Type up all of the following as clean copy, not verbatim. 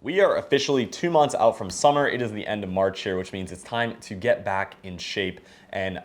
We are officially 2 months out from summer. It is the end of March here, which means it's time to get back in shape and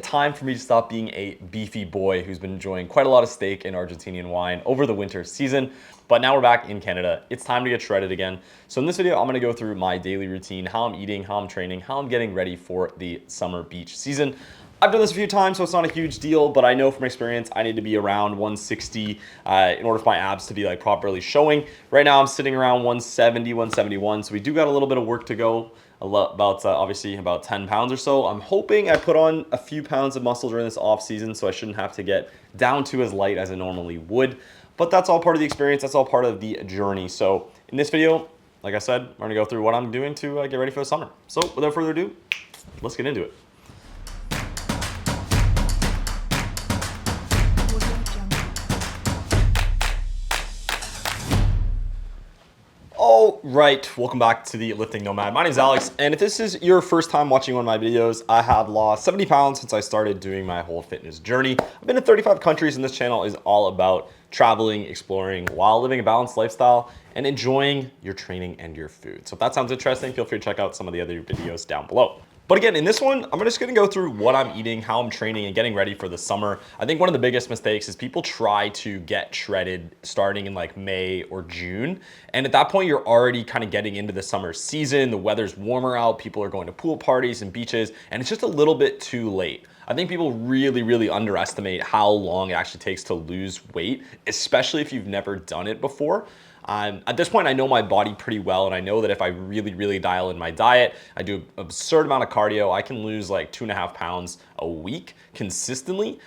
time for me to stop being a beefy boy who's been enjoying quite a lot of steak and Argentinian wine over the winter season. But now we're back in Canada. It's time to get shredded again. So in this video, I'm gonna go through my daily routine, how I'm eating, how I'm training, how I'm getting ready for the summer beach season. I've done this a few times, so it's not a huge deal, but I know from experience I need to be around 160 in order for my abs to be like properly showing. Right now I'm sitting around 170, 171, so we do got a little bit of work to go. Obviously about 10 pounds or so. I'm hoping I put on a few pounds of muscle during this off season, so I shouldn't have to get down to as light as I normally would. But that's all part of the experience. That's all part of the journey. So in this video, like I said, we're gonna go through what I'm doing to get ready for the summer. So without further ado, let's get into it. All right, welcome back to the Lifting Nomad. My name is Alex, and if this is your first time watching one of my videos, I have lost 70 pounds since I started doing my whole fitness journey. I've been to 35 countries, and this channel is all about traveling, exploring, while living a balanced lifestyle, and enjoying your training and your food. So if that sounds interesting, feel free to check out some of the other videos down below. But again, in this one, I'm just gonna go through what I'm eating, how I'm training, and getting ready for the summer. I think one of the biggest mistakes is people try to get shredded starting in like May or June. And at that point, you're already kind of getting into the summer season. The weather's warmer out, people are going to pool parties and beaches, and it's just a little bit too late. I think people really underestimate how long it actually takes to lose weight, especially if you've never done it before. At this point, I know my body pretty well, and I know that if I really dial in my diet, I do an absurd amount of cardio, I can lose like 2.5 pounds a week consistently.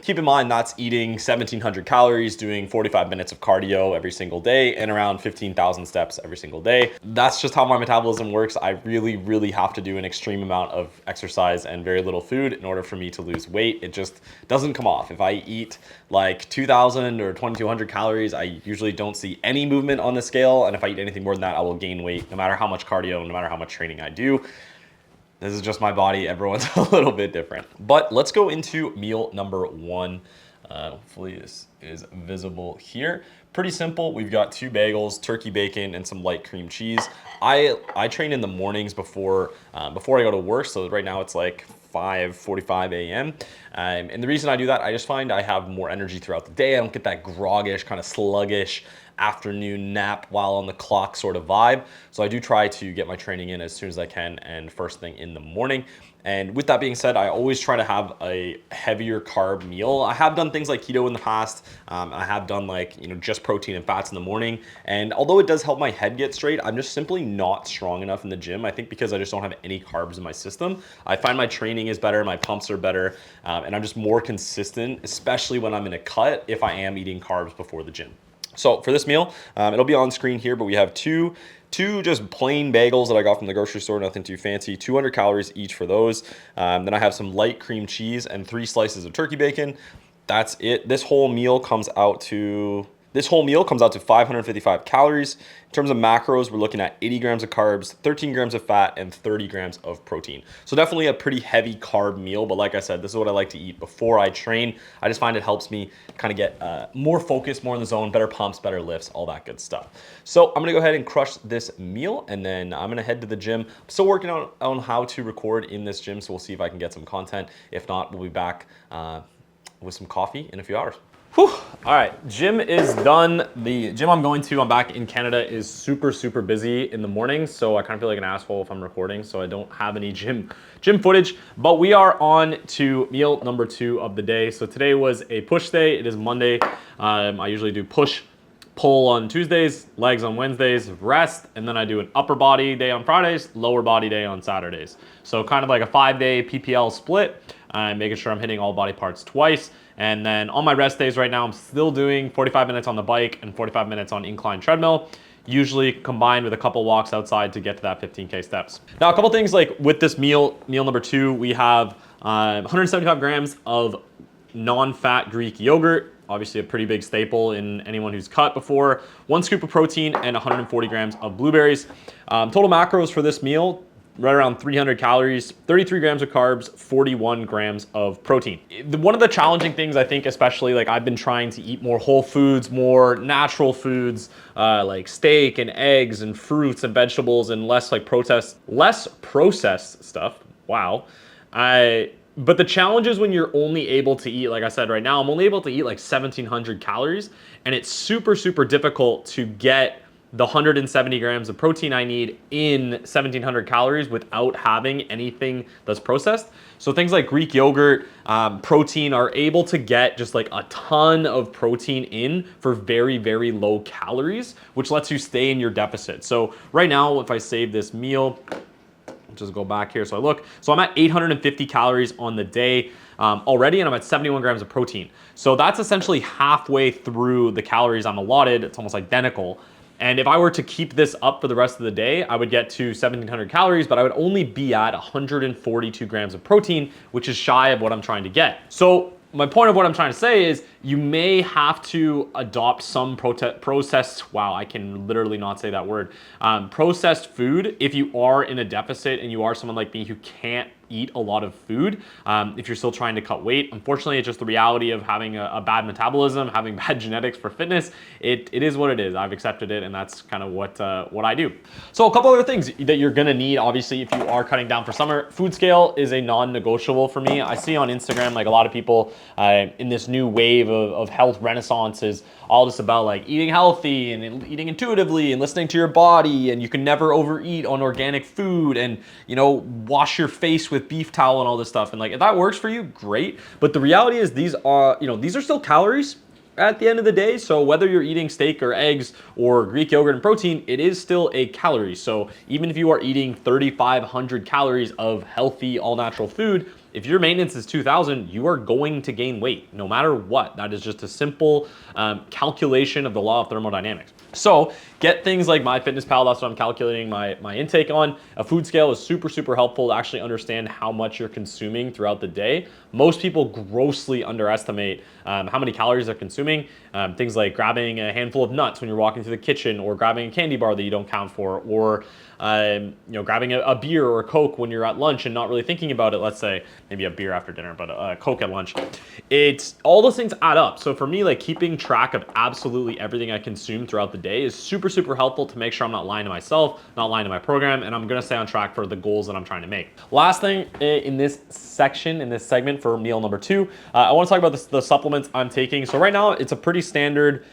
Keep in mind, that's eating 1,700 calories, doing 45 minutes of cardio every single day, and around 15,000 steps every single day. That's just how my metabolism works. I really have to do an extreme amount of exercise and very little food in order for me to lose weight. It just doesn't come off. If I eat like 2,000 or 2,200 calories, I usually don't see any movement on the scale. And if I eat anything more than that, I will gain weight no matter how much cardio, no matter how much training I do. This is just my body. Everyone's a little bit different. But let's go into meal number one. Hopefully this is visible here. Pretty simple. We've got 2 bagels, turkey bacon, and some light cream cheese. I train in the mornings before I go to work. So right now it's like 5:45 a.m. And the reason I do that, I just find I have more energy throughout the day. I don't get that groggish, kind of sluggish afternoon nap while on the clock sort of vibe. So I do try to get my training in as soon as I can and first thing in the morning. And with that being said, I always try to have a heavier carb meal. I have done things like keto in the past. I have done like, just protein and fats in the morning. And although it does help my head get straight, I'm just simply not strong enough in the gym. I think because I just don't have any carbs in my system. I find my training is better, my pumps are better, and I'm just more consistent, especially when I'm in a cut if I am eating carbs before the gym. So for this meal, it'll be on screen here, but we have two just plain bagels that I got from the grocery store, nothing too fancy, 200 calories each for those. Then I have some light cream cheese and 3 slices of turkey bacon. That's it. This whole meal comes out to 555 calories. In terms of macros, we're looking at 80 grams of carbs, 13 grams of fat, and 30 grams of protein. So definitely a pretty heavy carb meal, but like I said, this is what I like to eat before I train. I just find it helps me kind of get more focused, more in the zone, better pumps, better lifts, all that good stuff. So I'm gonna go ahead and crush this meal, and then I'm gonna head to the gym. I'm still working on how to record in this gym, so we'll see if I can get some content. If not, we'll be back with some coffee in a few hours. Whew. All right, gym is done. The gym I'm going to, I'm back in Canada, is super busy in the morning, so I kind of feel like an asshole if I'm recording, so I don't have any gym footage, but we are on to meal number 2 of the day. So today was a push day. It is Monday. I usually do push, pull on Tuesdays, legs on Wednesdays, rest, and then I do an upper body day on Fridays, lower body day on Saturdays. So kind of like a 5-day PPL split. I'm making sure I'm hitting all body parts twice. And then on my rest days right now, I'm still doing 45 minutes on the bike and 45 minutes on incline treadmill, usually combined with a couple walks outside to get to that 15K steps. Now, a couple things like with this meal number 2, we have 175 grams of non-fat Greek yogurt, obviously a pretty big staple in anyone who's cut before, 1 scoop of protein, and 140 grams of blueberries. Total macros for this meal, right around 300 calories, 33 grams of carbs, 41 grams of protein. One of the challenging things, I think, especially like I've been trying to eat more whole foods, more natural foods, like steak and eggs and fruits and vegetables, and less processed stuff. Wow. But the challenge is when you're only able to eat, like I said, right now, I'm only able to eat like 1,700 calories, and it's super, super difficult to get the 170 grams of protein I need in 1,700 calories without having anything that's processed. So things like Greek yogurt, protein are able to get just like a ton of protein in for very, very low calories, which lets you stay in your deficit. So right now, if I save this meal, just go back here. So I'm at 850 calories on the day already, and I'm at 71 grams of protein. So that's essentially halfway through the calories I'm allotted. It's almost identical. And if I were to keep this up for the rest of the day, I would get to 1,700 calories, but I would only be at 142 grams of protein, which is shy of what I'm trying to get. So my point of what I'm trying to say is you may have to adopt some processed, wow, I can literally not say that word, processed food if you are in a deficit and you are someone like me who can't eat a lot of food if you're still trying to cut weight. Unfortunately, it's just the reality of having a bad metabolism, having bad genetics for fitness. It is what it is. I've accepted it, and that's kind of what I do. So a couple other things that you're gonna need, obviously, if you are cutting down for summer. Food scale is a non-negotiable for me. I see on Instagram, like a lot of people in this new wave of health renaissance is all just about like eating healthy and eating intuitively and listening to your body, and you can never overeat on organic food, and wash your face with beef towel and all this stuff. And like, if that works for you, great. But the reality is these are still calories at the end of the day. So whether you're eating steak or eggs or Greek yogurt and protein, it is still a calorie. So even if you are eating 3,500 calories of healthy, all natural food, if your maintenance is 2,000, you are going to gain weight no matter what. That is just a simple calculation of the law of thermodynamics. So get things like MyFitnessPal. That's what I'm calculating my intake on. A food scale is super, super helpful to actually understand how much you're consuming throughout the day. Most people grossly underestimate how many calories they're consuming. Things like grabbing a handful of nuts when you're walking through the kitchen, or grabbing a candy bar that you don't count for, or grabbing a beer or a Coke when you're at lunch and not really thinking about it. Let's say maybe a beer after dinner, but a Coke at lunch. All those things add up. So for me, like keeping track of absolutely everything I consume throughout the day is super, super helpful to make sure I'm not lying to myself, not lying to my program, and I'm gonna stay on track for the goals that I'm trying to make. Last thing in this section, in this segment for meal number 2, I wanna talk about the supplements I'm taking. So right now, it's a pretty standard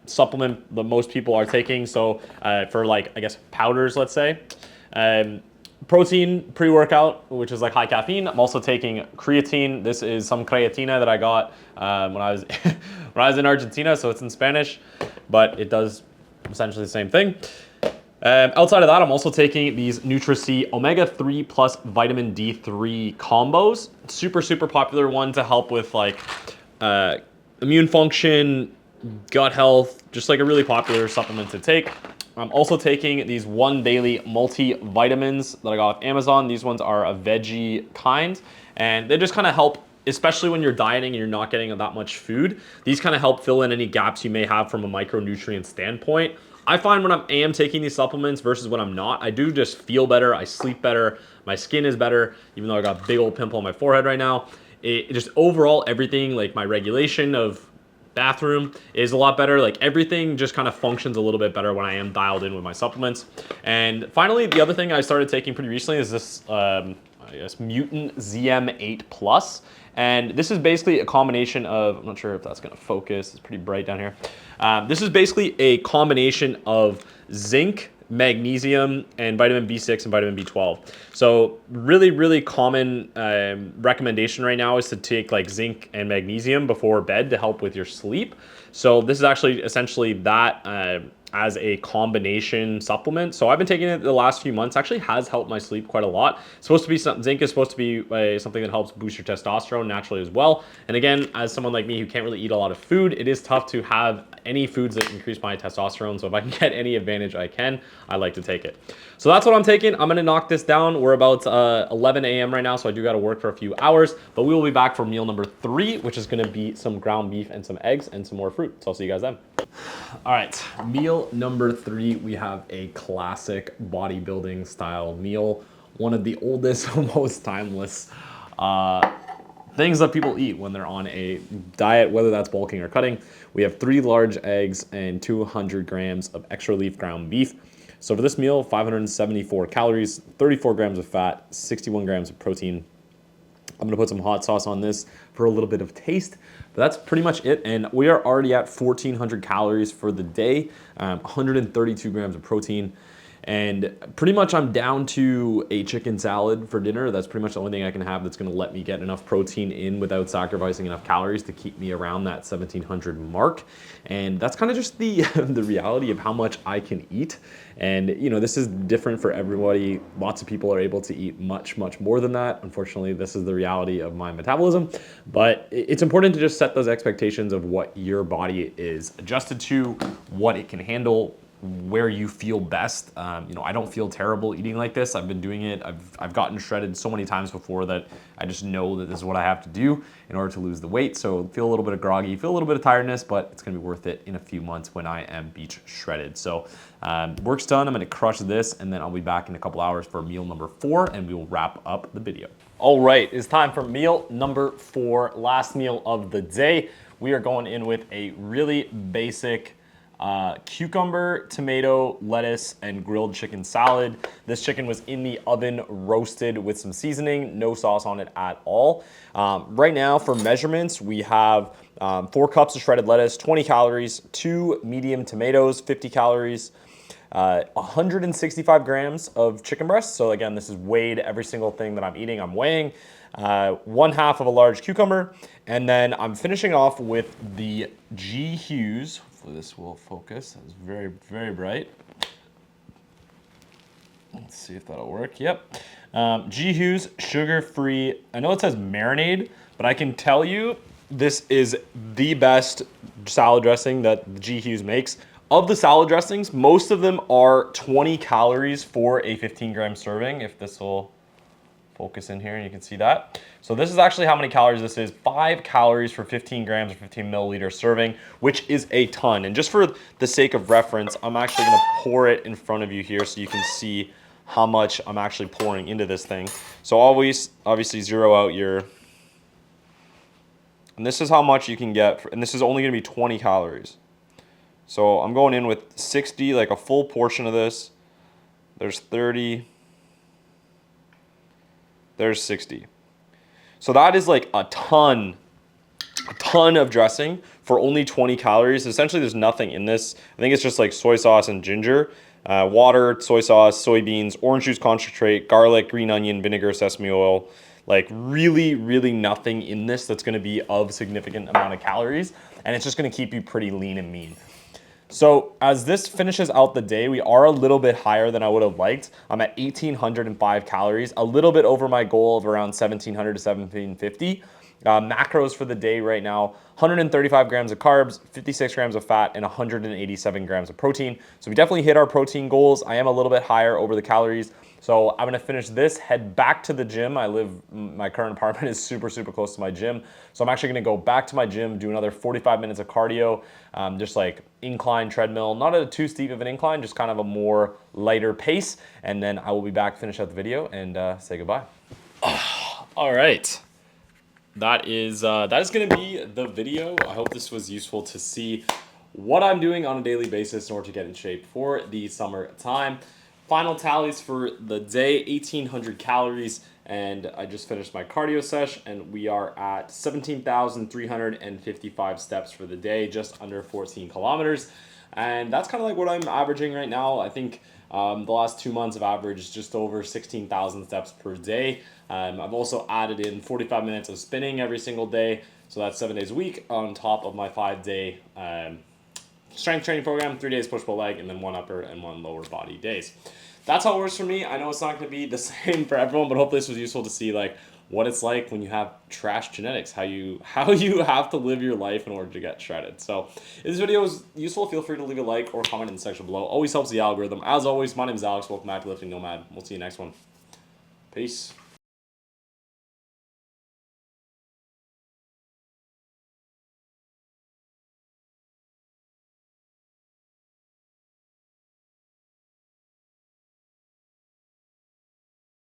supplement that most people are taking. So for like, I guess, powders, let's say. Protein pre-workout, which is like high caffeine. I'm also taking creatine. This is some creatina that I got when I was when I was in Argentina, so it's in Spanish, but it does essentially the same thing. Outside of that, I'm also taking these Nutri-C omega-3 plus vitamin D3 combos. Super, super popular one to help with like immune function, gut health, just like a really popular supplement to take. I'm also taking these One Daily multivitamins that I got off Amazon. These ones are a veggie kind, and they just kind of help, especially when you're dieting and you're not getting that much food. These kind of help fill in any gaps you may have from a micronutrient standpoint. I find when I am taking these supplements versus when I'm not, I do just feel better, I sleep better, my skin is better, even though I got a big old pimple on my forehead right now. It just overall, everything, like my regulation of bathroom is a lot better. Like everything just kind of functions a little bit better when I am dialed in with my supplements. And finally, the other thing I started taking pretty recently is this, I guess, Mutant ZM8 Plus. And this is basically a combination of, I'm not sure if that's gonna focus, it's pretty bright down here. This is basically a combination of zinc, magnesium, and vitamin B6 and vitamin B12. So really, really common recommendation right now is to take like zinc and magnesium before bed to help with your sleep. So this is actually essentially that as a combination supplement. So I've been taking it the last few months. Actually has helped my sleep quite a lot. It's supposed to be zinc is supposed to be something that helps boost your testosterone naturally as well. And again, as someone like me who can't really eat a lot of food, it is tough to have any foods that increase my testosterone. So if I can get any advantage I can, I like to take it. So that's what I'm taking. I'm gonna knock this down. We're about 11 a.m. right now, so I do gotta work for a few hours, but we will be back for meal number 3, which is gonna be some ground beef and some eggs and some more fruit. So I'll see you guys then. All right, meal number 3, we have a classic bodybuilding style meal. one of the oldest, most timeless things that people eat when they're on a diet, whether that's bulking or cutting. We have 3 large eggs and 200 grams of extra leaf ground beef. So for this meal, 574 calories, 34 grams of fat, 61 grams of protein. I'm gonna put some hot sauce on this for a little bit of taste, but that's pretty much it. And we are already at 1,400 calories for the day, 132 grams of protein. And pretty much I'm down to a chicken salad for dinner. That's pretty much the only thing I can have that's gonna let me get enough protein in without sacrificing enough calories to keep me around that 1,700 mark. And that's kind of just the, the reality of how much I can eat. And you know, this is different for everybody. Lots of people are able to eat much, much more than that. Unfortunately, this is the reality of my metabolism. But it's important to just set those expectations of what your body is adjusted to, what it can handle, where you feel best. You know, I don't feel terrible eating like this. I've been doing it. I've gotten shredded so many times before that I just know that this is what I have to do in order to lose the weight. So feel a little bit of groggy, feel a little bit of tiredness, but it's gonna be worth it in a few months when I am beach shredded. So work's done. I'm gonna crush this, and then I'll be back in a couple hours for meal number 4, and we will wrap up the video. All right, it's time for meal number 4, last meal of the day. We are going in with a really basic cucumber, tomato, lettuce, and grilled chicken salad. This chicken was in the oven roasted with some seasoning, no sauce on it at all. Right now for measurements, we have 4 cups of shredded lettuce, 20 calories, 2 medium tomatoes, 50 calories, 165 grams of chicken breast. So again, this is weighed. Every single thing that I'm eating, I'm weighing. 1/2 of a large cucumber. And then I'm finishing off with the G. Hughes. Hopefully this will focus. It's very, very bright. Let's see if that'll work. Yep. G. Hughes, sugar-free. I know it says marinade, but I can tell you this is the best salad dressing that G. Hughes makes. Of the salad dressings, most of them are 20 calories for a 15-gram serving, if this will focus in here and you can see that. So this is actually how many calories this is. 5 calories for 15 grams or 15 milliliter serving, which is a ton. And just for the sake of reference, I'm actually gonna pour it in front of you here so you can see how much I'm actually pouring into this thing. So always, obviously zero out your, and this is how much you can get, and this is only gonna be 20 calories. So I'm going in with 60, like a full portion of this. There's 30. There's 60. So that is like a ton of dressing for only 20 calories. Essentially, there's nothing in this. I think it's just like soy sauce and ginger, water, soy sauce, soybeans, orange juice concentrate, garlic, green onion, vinegar, sesame oil. Like really, really nothing in this that's gonna be of significant amount of calories. And it's just gonna keep you pretty lean and mean. So as this finishes out the day, we are a little bit higher than I would have liked. I'm at 1,805 calories, a little bit over my goal of around 1,700 to 1,750. Macros for the day right now, 135 grams of carbs, 56 grams of fat, and 187 grams of protein. So we definitely hit our protein goals. I am a little bit higher over the calories. So I'm gonna finish this, head back to the gym. My current apartment is super, super close to my gym. So I'm actually gonna go back to my gym, do another 45 minutes of cardio, just like incline treadmill, not at a too steep of an incline, just kind of a more lighter pace. And then I will be back, finish out the video, and say goodbye. All right. That is gonna be the video. I hope this was useful to see what I'm doing on a daily basis in order to get in shape for the summer time. Final tallies for the day, 1,800 calories, and I just finished my cardio sesh, and we are at 17,355 steps for the day, just under 14 kilometers. And that's kind of like what I'm averaging right now. I think the last 2 months I've averaged just over 16,000 steps per day. I've also added in 45 minutes of spinning every single day, so that's 7 days a week on top of my 5-day strength training program, 3 days push-pull leg, and then 1 upper and 1 lower body days. That's how it works for me. I know it's not going to be the same for everyone, but hopefully this was useful to see like what it's like when you have trash genetics, how you have to live your life in order to get shredded. So if this video was useful, feel free to leave a like or comment in the section below. Always helps the algorithm. As always, my name is Alex. Welcome back to Lifting Nomad. We'll see you next one. Peace.